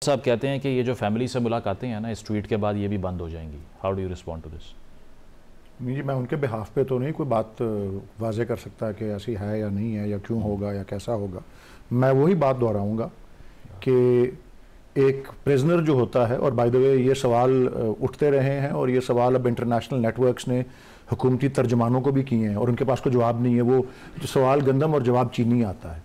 साहब कहते हैं कि ये जो फैमिली से मुलाकातें हैं ना, इस ट्वीट के बाद ये भी बंद हो जाएंगी। How do you respond to this? नहीं जी, मैं उनके बिहाफ पे तो नहीं कोई बात वाजे कर सकता कि ऐसी है या नहीं है या क्यों होगा या कैसा होगा। मैं वही बात दोहराऊंगा कि एक प्रिजनर जो होता है, और बाय द वे ये सवाल उठते रहे हैं और ये सवाल अब इंटरनेशनल नेटवर्क्स ने हुकूमती तर्जमानों को भी किए हैं और उनके पास कोई जवाब नहीं है। वो जो सवाल गंदम और जवाब चीनी आता है।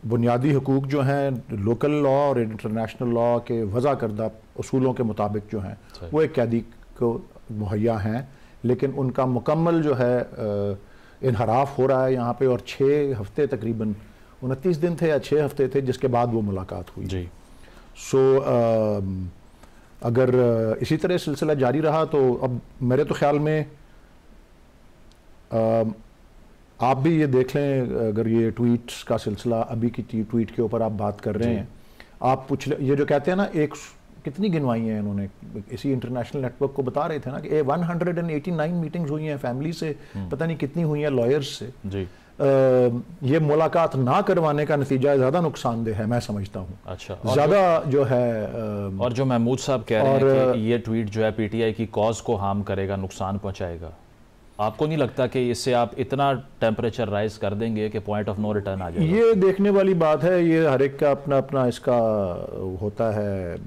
बुनियादी हकूक़ जो हैं लोकल लॉ और इंटरनेशनल लॉ के वज़ा करदा उसूलों के मुताबिक जो हैं वो एक कैदी को मुहैया हैं, लेकिन उनका मुकम्मल जो है इनहराफ हो रहा है यहाँ पे। और 6 हफ्ते तकरीबन 29 दिन थे या 6 हफ्ते थे जिसके बाद वो मुलाकात हुई जी। अगर इसी तरह सिलसिला जारी रहा तो अब मेरे तो ख्याल में आप भी ये देख लें, अगर ये ट्वीट्स का सिलसिला अभी की ट्वीट के ऊपर आप बात कर रहे हैं, आप पूछ ले, ये जो कहते हैं ना, एक कितनी गिनवाई हैं इन्होंने, इसी इंटरनेशनल नेटवर्क को बता रहे थे ना कि 189 मीटिंग्स हुई हैं फैमिली से, पता नहीं कितनी हुई हैं लॉयर्स से जी। ये मुलाकात ना करवाने का नतीजा ज़्यादा नुकसानदेह है, मैं समझता हूँ। अच्छा, ज़्यादा जो है और जो महमूद साहब कह रहे हैं कि ये ट्वीट जो है पीटीआई की कॉज को हार्म करेगा, नुकसान पहुँचाएगा, आपको नहीं लगता कि इससे आप इतना टेम्परेचर राइज कर देंगे कि पॉइंट ऑफ नो रिटर्न आ जाएगा? ये देखने वाली बात है। ये हर एक का अपना अपना इसका होता है,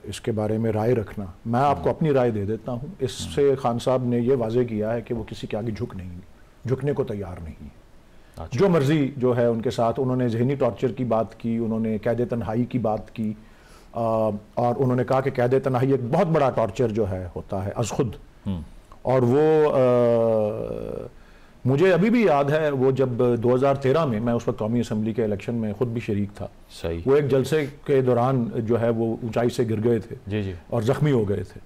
इसके बारे में राय रखना। मैं आपको अपनी राय दे देता हूँ। इससे खान साहब ने ये वाजे किया है कि वो किसी के आगे झुकने को तैयार नहीं है। अच्छा। जो मर्जी जो है उनके साथ, उन्होंने जहनी टॉर्चर की बात की, उन्होंने कैद तन्हाई की बात की, और उन्होंने कहा कि कैद तन्हाई एक बहुत बड़ा टॉर्चर जो है होता है अज़ खुद। और वो मुझे अभी भी याद है, वो जब 2013 में, मैं उस वक्त कौमी असम्बली के इलेक्शन में खुद भी शरीक था। सही। वो एक जलसे के दौरान जो है वो ऊंचाई से गिर गए थे जी। और ज़ख्मी हो गए थे,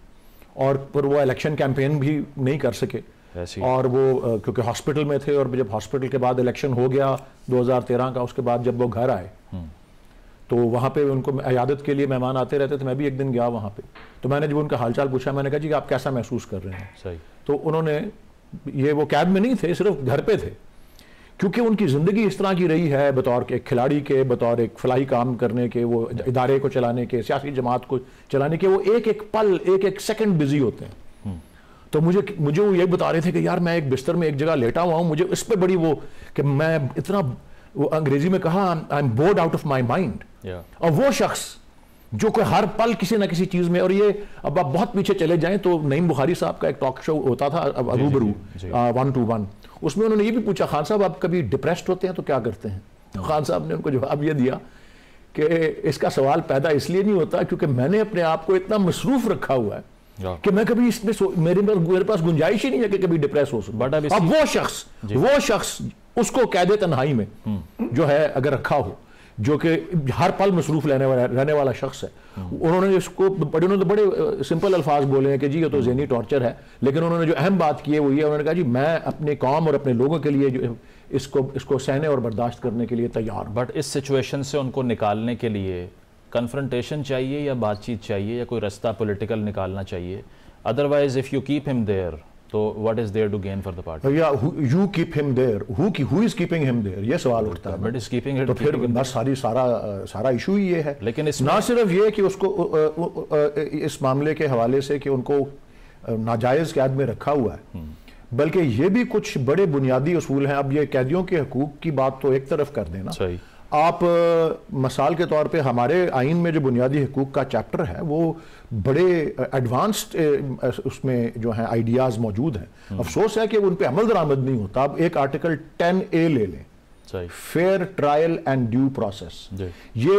और फिर वो इलेक्शन कैंपेन भी नहीं कर सके। और वो क्योंकि हॉस्पिटल में थे, और जब हॉस्पिटल के बाद इलेक्शन हो गया 2013 का, उसके बाद जब वो घर आए तो वहाँ पे उनको इयादत के लिए मेहमान आते रहते थे। मैं भी एक दिन गया वहाँ पे, तो मैंने जब उनका हालचाल पूछा, मैंने कहा जी आप कैसा महसूस कर रहे हैं? सही। तो उन्होंने, ये वो कैद में नहीं थे, सिर्फ घर पे थे, क्योंकि उनकी ज़िंदगी इस तरह की रही है, बतौर एक खिलाड़ी के, बतौर एक फलाही काम करने के, वो इदारे को चलाने के, सियासी जमात को चलाने के, वो एक एक पल, एक एक सेकंड बिजी होते हैं। तो मुझे वो ये बता रहे थे कि यार मैं एक बिस्तर में एक जगह लेटा हुआ हूँ, मुझे इस पर बड़ी वो कि मैं इतना, वो अंग्रेजी में कहा, I am board out of my mind. और वो शख्स जो कोई हर पल किसी ना किसी चीज में, और ये अब आप बहुत पीछे चले जाएं तो नईम बुखारी साहब का एक टॉक शो होता था रूबरू 1 to 1, उसमें उन्होंने ये भी पूछा, खान साहब आप कभी डिप्रेस्ड होते हैं तो क्या करते हैं? तो खान साहब ने उनको जवाब ये दिया कि इसका सवाल पैदा इसलिए नहीं होता क्योंकि मैंने अपने आप को इतना मसरूफ रखा हुआ है कि मैं कभी इसमें मेरे पास गुंजाइश ही नहीं है कि कभी डिप्रेस हो सकूं। अब वो शख्स उसको कैद तन्हाई में जो है अगर रखा हो, जो कि हर पल मसरूफ रहने वाला शख्स है, उन्होंने इसको बड़े सिंपल अल्फाज बोले हैं कि जी ये तो ज़हनी टॉर्चर है, लेकिन उन्होंने जो अहम बात की है वो ये, उन्होंने कहा जी मैं अपने कौम और अपने लोगों के लिए जो इसको सहने और बर्दाश्त करने के लिए तैयार। बट इस सिचुएशन से उनको निकालने के लिए कन्फ्रंटेशन चाहिए या बातचीत चाहिए या कोई रास्ता पॉलिटिकल निकालना चाहिए? Otherwise if you keep him there, तो what is there to gain for the party? या you keep him there, who is keeping him there, ये सवाल उठता है। बट इज कीपिंग हिम, तो फिर बस सारा इशू ही ये है। लेकिन ना सिर्फ ये कि उसको इस मामले के हवाले से कि उनको नाजायज कैद में रखा हुआ है, बल्कि ये भी कुछ बड़े बुनियादी उसूल हैं। अब ये कैदियों के हकूक की बात तो एक तरफ कर देना, सही। आप मिसाल के तौर पे हमारे आइन में जो बुनियादी हकूक का चैप्टर है वो बड़े एडवांस्ड उसमें जो है आइडियाज़ मौजूद हैं। अफसोस है कि उन पे अमल दरामद नहीं होता। अब एक आर्टिकल 10A ले लें, fair trial and due process, ये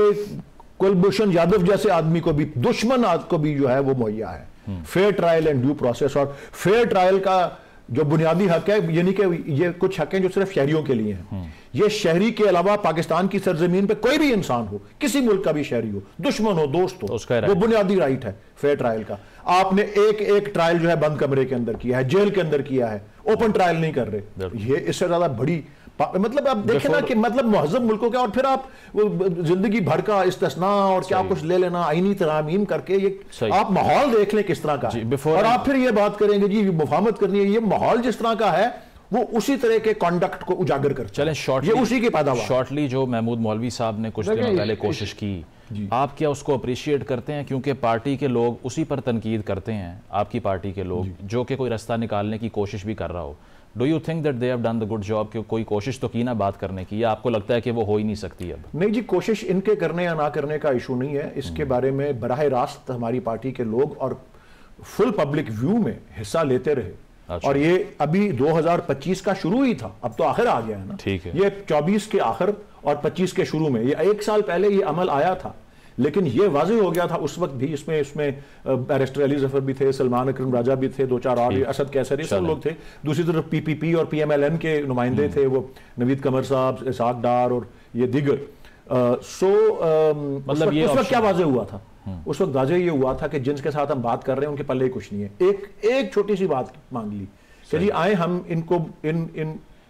कुलभूषण यादव जैसे आदमी को भी, दुश्मन को भी जो है वो मुहैया है fair trial and due process. और फेयर ट्रायल का जो बुनियादी हक है, यानी कि ये कुछ हक हैं जो सिर्फ शहरियों के लिए हैं। ये शहरी के अलावा पाकिस्तान की सरजमीन पे कोई भी इंसान हो, किसी मुल्क का भी शहरी हो, दुश्मन हो, दोस्त हो, वो बुनियादी राइट है फेयर ट्रायल का। आपने एक ट्रायल जो है बंद कमरे के अंदर किया है, जेल के अंदर किया है, ओपन ट्रायल नहीं कर रहे। ये इससे ज्यादा बड़ी मतलब आप देखें ना कि मतलब महज़ब मुल्कों का, और फिर आप जिंदगी भर का इस्तिस्ना और क्या कुछ ले लेना, आईनी तरामीम करके, ये आप माहौल देख लें किस तरह का है। और आप फिर ये बात करेंगे जी मुफाहमत करनी है, ये माहौल जिस तरह का है वो उसी तरह के कॉन्डक्ट को उजागर कर चलें शॉर्टली, ये उसी की पैदावार। शॉर्टली जो महमूद मौलवी साहब ने कुछ दिनों पहले कोशिश की, आप क्या उसको अप्रिशिएट करते हैं? क्योंकि पार्टी के लोग उसी पर तनकीद करते हैं, आपकी पार्टी के लोग, जो कि कोई रास्ता निकालने की कोशिश भी कर रहा हो। Do you think that they have done the good job? कि कोई कोशिश तो की ना बात करने की, या आपको लगता है कि वो हो ही नहीं सकती अब? नहीं जी, कोशिश इनके करने या ना करने का इशू नहीं है। इसके बारे में बराह रास्त हमारी पार्टी के लोग और फुल पब्लिक व्यू में हिस्सा लेते रहे। अच्छा। और ये अभी 2025 का शुरू ही था, अब तो आखिर आ गया है ना। ठीक है। ये 24 के आखिर और 25 के शुरू में, ये 1 साल पहले ये अमल आया था, लेकिन ये वाज़ेह हो गया था उस वक्त भी। इसमें बैरिस्टर अली जफर भी थे, सलमान अकरम राजा भी थे, 2-4 और, असद कैसर, ये सब लोग थे। दूसरी तरफ पीपीपी और पीएमएलएन के नुमाइंदे थे, वो नवीद कमर साहब, इसाक डार और ये दीगर। मतलब ये उस वक्त क्या वाज़ेह हुआ था? उस वक्त वाज़ेह ये हुआ था कि जिनके साथ हम बात कर रहे हैं उनके पल्ले कुछ नहीं है। एक छोटी सी बात मांग ली कि जी आए हम इनको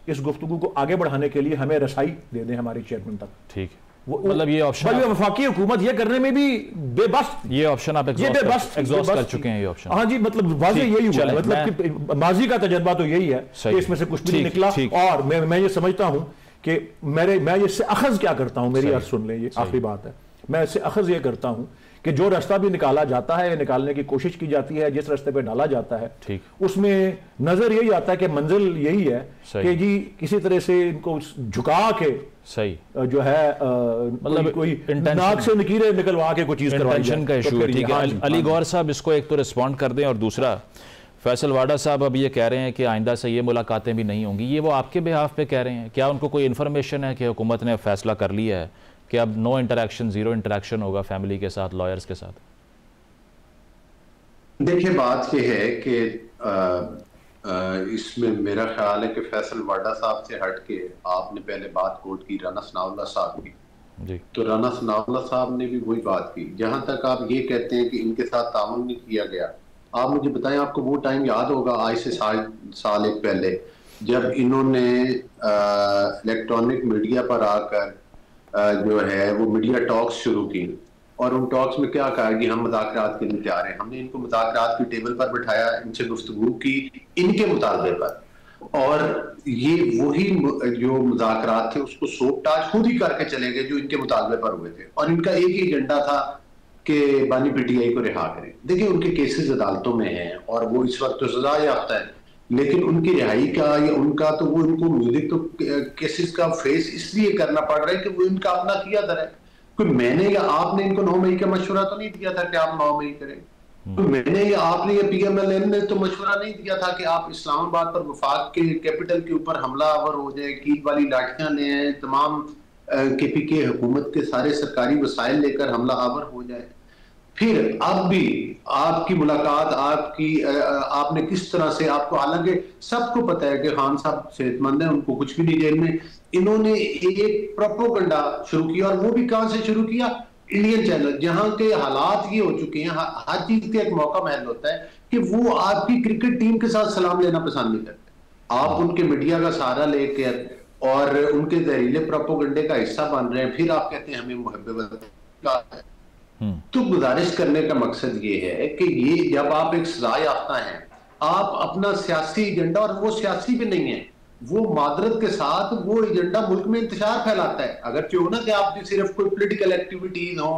इस गुफ्तगू को आगे बढ़ाने के लिए हमें रसाई दे दें हमारे चेयरमैन तक। ठीक है, मतलब ये ऑप्शन वफाकी हुकूमत ये करने में भी बेबस, ये ऑप्शन आप एग्जॉस्ट कर चुके हैं ये ऑप्शन। हाँ जी, मतलब वाज़ेह यही हुआ, मतलब कि माजी का तजर्बा तो यही है कि इसमें से कुछ भी नहीं निकला। और मैं ये समझता हूं कि मैं इससे अखज़ क्या करता हूं, मेरी अर्ज सुन लें, ये आखिरी बात है। मैं इससे अखज़ ये करता हूं कि जो रास्ता भी निकाला जाता है, निकालने की कोशिश की जाती है, जिस रास्ते पे डाला जाता है, उसमें नजर यही आता है कि मंजिल यही है कि जी किसी तरह से इनको झुका के सही जो है मतलब कोई नाक से नकीरे निकलवा के कोई चीज करवाई जाए का इशू है। ठीक है, अली गौर साहब इसको एक तो रिस्पॉन्ड कर दें, और दूसरा फैसल वाडा साहब अब ये कह रहे हैं कि आइंदा से ये मुलाकातें भी नहीं होंगी, ये वो आपके बिहाफ पे कह रहे हैं, क्या उनको कोई इन्फॉर्मेशन है कि हुकूमत ने फैसला कर लिया है कि अब नो इंटरेक्शन, जीरो इंटरेक्शन होगा फैमिली के साथ, लॉयर्स के साथ? देखिए बात ये है कि इसमें मेरा ख्याल है कि फैसल वाडा साहब से हट के आपने पहले बात कोट की राना सनाउल्लाह साहब की जी, तो राना सनाउल्लाह साहब ने भी वही बात की। जहां तक आप ये कहते हैं कि इनके साथ ताउन नहीं किया गया, आप मुझे बताएं, आपको वो टाइम याद होगा आज से साल एक पहले, जब इन्होंने इलेक्ट्रॉनिक मीडिया पर आकर जो है वो मीडिया टॉक्स शुरू की, और उन टॉक्स में क्या कहा कि हम मुज़ाकरात के लिए तैयार हैं। हमने इनको मुज़ाकरात की टेबल पर बिठाया, इनसे गुफ्तगू की इनके मुतालबे पर, और ये वही जो मुज़ाकरात थे उसको सोपटाज खुद ही करके चले गए जो इनके मुतालबे पर हुए थे, और इनका एक ही एजेंडा था कि बानी पीटीआई को रिहा करें। देखिए उनके केसेस अदालतों में हैं और वो इस वक्त तो सजा याफ्ता है, लेकिन उनकी रिहाई का या उनका तो वो इनको म्यूजिक तो केसेस का फेस इसलिए करना पड़ रहा है कि वो इनका अपना किया दर है। कोई मैंने या आपने इनको 9 मई का मशवरा तो नहीं दिया था कि आप 9 मई करें, तो मैंने या आपने या पीएमएलएन ने तो मशवरा नहीं दिया था कि आप इस्लामाबाद पर वफाक के कैपिटल के ऊपर हमलावर हो जाए, कील वाली लाठियां ले आए, तमाम केपीके हुकूमत के सारे सरकारी वसाइल लेकर हमला आवर हो जाए। फिर अब भी आपकी मुलाकात आपने किस तरह से, आपको हालांकि सबको पता है कि खान साहब सेहतमंद है, उनको कुछ भी नहीं जेल में, इन्होंने एक प्रोपोगंडा शुरू किया, और वो भी कहां से शुरू किया? इंडियन चैनल, जहां के हालात ये हो चुके हैं, हर चीज का एक मौका महल होता है कि वो आपकी क्रिकेट टीम के साथ सलाम लेना पसंद नहीं करते। आप उनके मीडिया का सहारा लेकर और उनके जहरीले प्रोपोगंडे का हिस्सा बन रहे हैं, फिर आप कहते हैं हमें मुहब्बत का। तो गुजारिश करने का मकसद ये है कि ये जब आप एक सजा याफ्ता हैं, आप अपना सियासी एजेंडा, और वो सियासी भी नहीं है, वो मादरत के साथ वो एजेंडा मुल्क में इंतशार फैलाता है। अगर क्यों ना कि आपकी सिर्फ कोई पॉलिटिकल एक्टिविटीज हो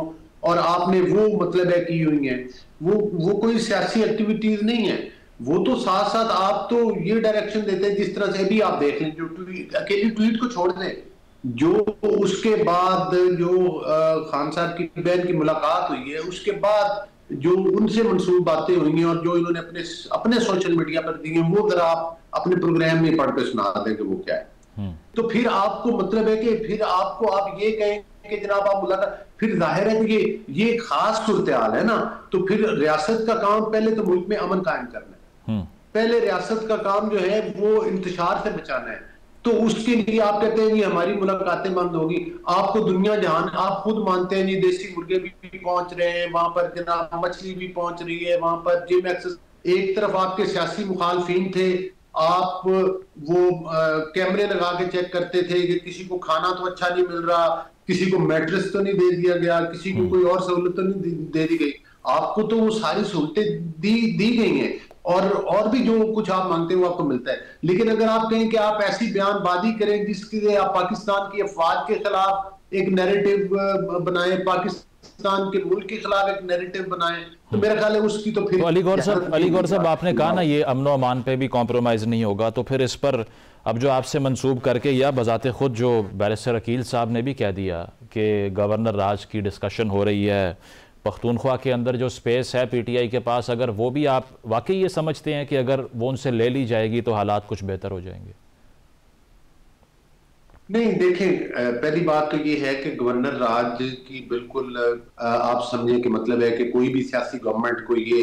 और आपने वो मतलब है की हुई है, वो कोई सियासी एक्टिविटीज नहीं है, वो तो साथ साथ आप तो ये डायरेक्शन देते हैं, जिस तरह से अभी आप देख लें, जो अकेली ट्वीट को छोड़ दें, जो उसके बाद जो खान साहब की बहन की मुलाकात हुई है, उसके बाद जो उनसे मंसूब बातें हुई हैं और जो इन्होंने अपने सोशल मीडिया पर दी हैं, वो जरा आप अपने प्रोग्राम में पढ़ के सुना दें कि वो क्या है। तो फिर आपको मतलब है कि फिर आपको आप ये कहें कि जनाब आप मुलाकात, फिर जाहिर है कि ये खास सूरत हाल है ना, तो फिर रियासत का काम पहले तो मुल्क में अमन कायम करना है, पहले रियासत का काम जो है वो इंतशार से बचाना है। तो उसके लिए आप कहते हैं जी हमारी मुलाकातें बंद होगी, आपको दुनिया जहान आप खुद मानते हैं जी देसी मुर्गे भी पहुंच रहे हैं वहां पर, जनाब मछली भी पहुंच रही है वहां पर, जिम एक्सेस, एक तरफ आपके सियासी मुखालफिन थे, आप वो कैमरे लगा के चेक करते थे कि किसी को खाना तो अच्छा नहीं मिल रहा, किसी को मैट्रेस तो नहीं दे दिया गया, किसी को कोई और सहूलत तो नहीं दे दी गई, आपको तो वो सारी सहूलतें दी गई हैं, और भी जो कुछ आप मांगते हैं वो आपको मिलता है। लेकिन अगर आप कहें कि आप ऐसी बयानबाजी करें जिसके लिए आप पाकिस्तान की अफवाज के खिलाफ एक नैरेटिव बनाए, पाकिस्तान के मुल्क के खिलाफ एक नैरेटिव बनाए, तो मेरा ख्याल है उसकी तो फिर अली गौर साहब आपने कहा ना ये अमन अमान पे भी कॉम्प्रोमाइज़ नहीं होगा, तो फिर इस पर अब जो आपसे मंसूब करके या बजाते खुद जो बैरिस्टर अकील साहब ने भी कह दिया कि गवर्नर राज की डिस्कशन हो रही है, पख्तूनख्वा के अंदर जो स्पेस है पीटीआई के पास, अगर वो भी आप वाकई ये समझते हैं कि अगर वो उनसे ले ली जाएगी तो हालात कुछ बेहतर हो जाएंगे? नहीं, देखें, पहली बात तो ये है कि गवर्नर राज की बिल्कुल आप समझें कि मतलब है कि कोई भी सियासी गवर्नमेंट को ये